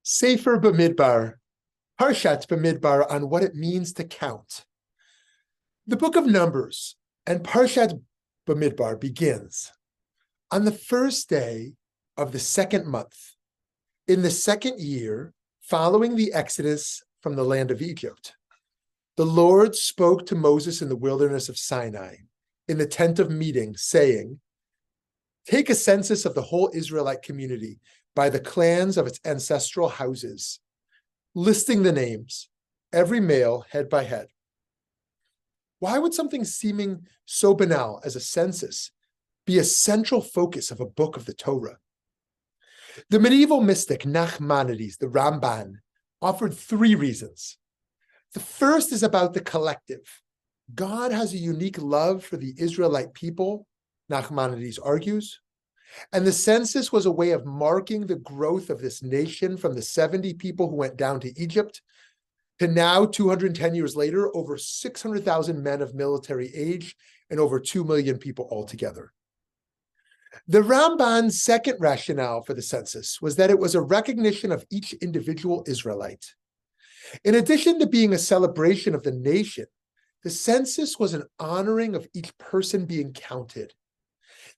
Sefer Bamidbar, Parshat Bamidbar on what it means to count. The book of Numbers and Parshat Bamidbar begins on the first day of the second month, in the second year following the exodus from the land of Egypt. The Lord spoke to Moses in the wilderness of Sinai, in the tent of meeting, saying, "Take a census of the whole Israelite community by the clans of its ancestral houses, listing the names, every male head by head." Why would something seeming so banal as a census be a central focus of a book of the Torah? The medieval mystic Nachmanides, the Ramban, offered three reasons. The first is about the collective. God has a unique love for the Israelite people, Nachmanides argues, and the census was a way of marking the growth of this nation from the 70 people who went down to Egypt to now, 210 years later, over 600,000 men of military age and over 2 million people altogether. The Ramban's second rationale for the census was that it was a recognition of each individual Israelite. In addition to being a celebration of the nation, the census was an honoring of each person being counted.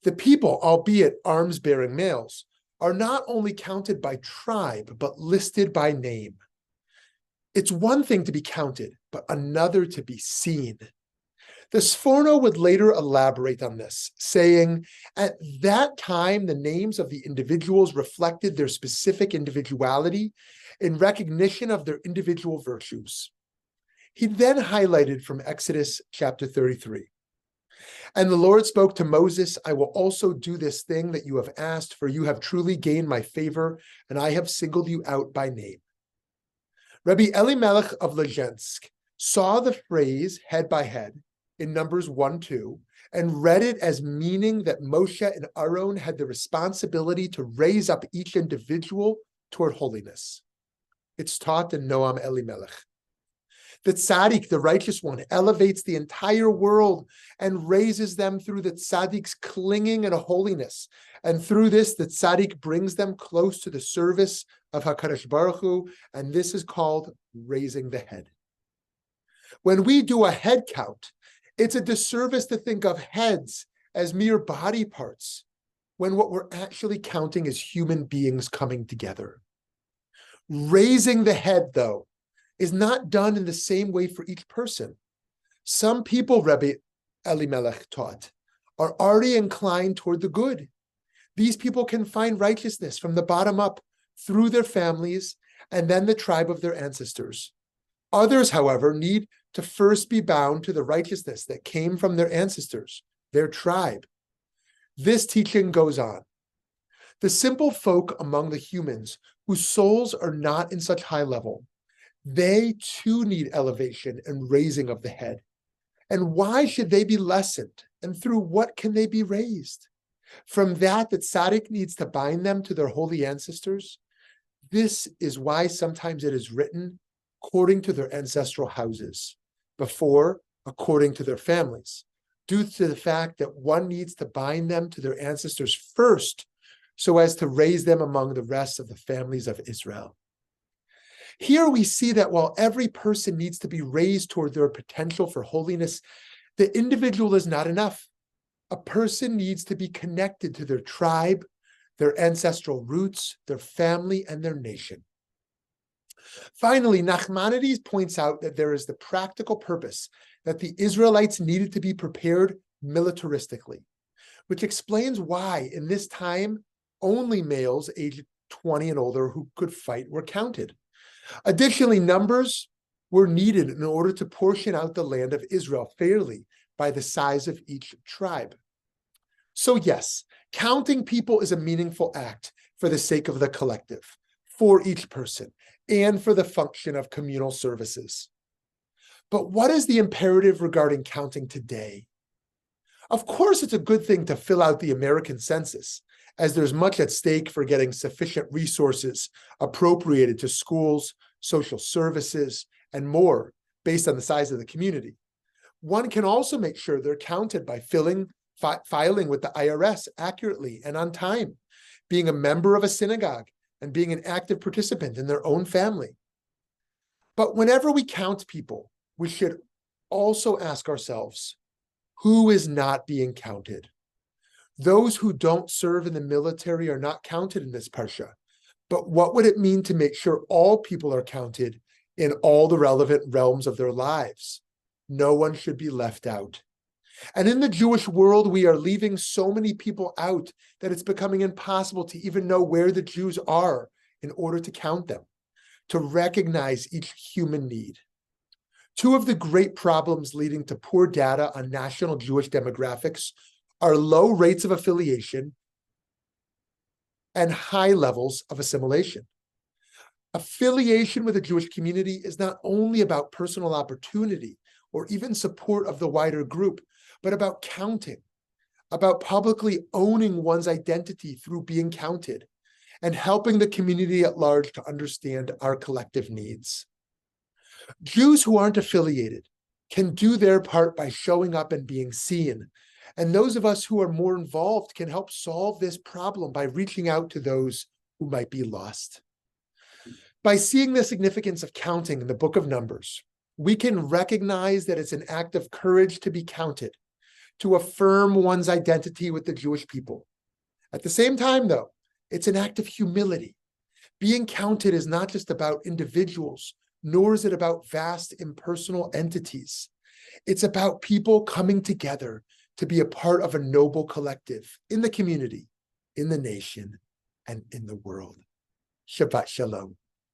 The people, albeit arms-bearing males, are not only counted by tribe, but listed by name. It's one thing to be counted, but another to be seen. The Sforno would later elaborate on this, saying, at that time, the names of the individuals reflected their specific individuality in recognition of their individual virtues. He then highlighted from Exodus chapter 33. And the Lord spoke to Moses, "I will also do this thing that you have asked, for you have truly gained my favor, and I have singled you out by name." Rabbi Elimelech of Lezhensk saw the phrase head by head in Numbers 1-2 and read it as meaning that Moshe and Aaron had the responsibility to raise up each individual toward holiness. It's taught in Noam Elimelech. The tzaddik, the righteous one, elevates the entire world and raises them through the tzaddik's clinging and holiness. And through this, the tzaddik brings them close to the service of HaKadosh Baruch Hu, and this is called raising the head. When we do a head count, it's a disservice to think of heads as mere body parts, when what we're actually counting is human beings coming together. Raising the head, though, is not done in the same way for each person. Some people, Rabbi Elimelech taught, are already inclined toward the good. These people can find righteousness from the bottom up through their families and then the tribe of their ancestors. Others, however, need to first be bound to the righteousness that came from their ancestors, their tribe. This teaching goes on. The simple folk among the humans whose souls are not in such high level, they too need elevation and raising of the head. And why should they be lessened? And through what can they be raised? From that tzaddik needs to bind them to their holy ancestors. This is why sometimes it is written according to their ancestral houses, before according to their families, due to the fact that one needs to bind them to their ancestors first, so as to raise them among the rest of the families of Israel. Here we see that while every person needs to be raised toward their potential for holiness, the individual is not enough. A person needs to be connected to their tribe, their ancestral roots, their family, and their nation. Finally, Nachmanides points out that there is the practical purpose that the Israelites needed to be prepared militaristically, which explains why in this time only males aged 20 and older who could fight were counted. Additionally, numbers were needed in order to portion out the land of Israel fairly by the size of each tribe. So yes, counting people is a meaningful act for the sake of the collective, for each person, and for the function of communal services. But what is the imperative regarding counting today? Of course, it's a good thing to fill out the American census, as there's much at stake for getting sufficient resources appropriated to schools, social services, and more based on the size of the community. One can also make sure they're counted by filing with the IRS accurately and on time, being a member of a synagogue, and being an active participant in their own family. But whenever we count people, we should also ask ourselves, who is not being counted? Those who don't serve in the military are not counted in this Parsha. But what would it mean to make sure all people are counted in all the relevant realms of their lives? No one should be left out. And in the Jewish world, we are leaving so many people out that it's becoming impossible to even know where the Jews are in order to count them, to recognize each human need. Two of the great problems leading to poor data on national Jewish demographics are low rates of affiliation and high levels of assimilation. Affiliation with the Jewish community is not only about personal opportunity or even support of the wider group, but about counting, about publicly owning one's identity through being counted, and helping the community at large to understand our collective needs. Jews who aren't affiliated can do their part by showing up and being seen, and those of us who are more involved can help solve this problem by reaching out to those who might be lost. By seeing the significance of counting in the book of Numbers, we can recognize that it's an act of courage to be counted, to affirm one's identity with the Jewish people. At the same time, though, it's an act of humility. Being counted is not just about individuals, nor is it about vast impersonal entities. It's about people coming together to be a part of a noble collective in the community, in the nation, and in the world. Shabbat Shalom.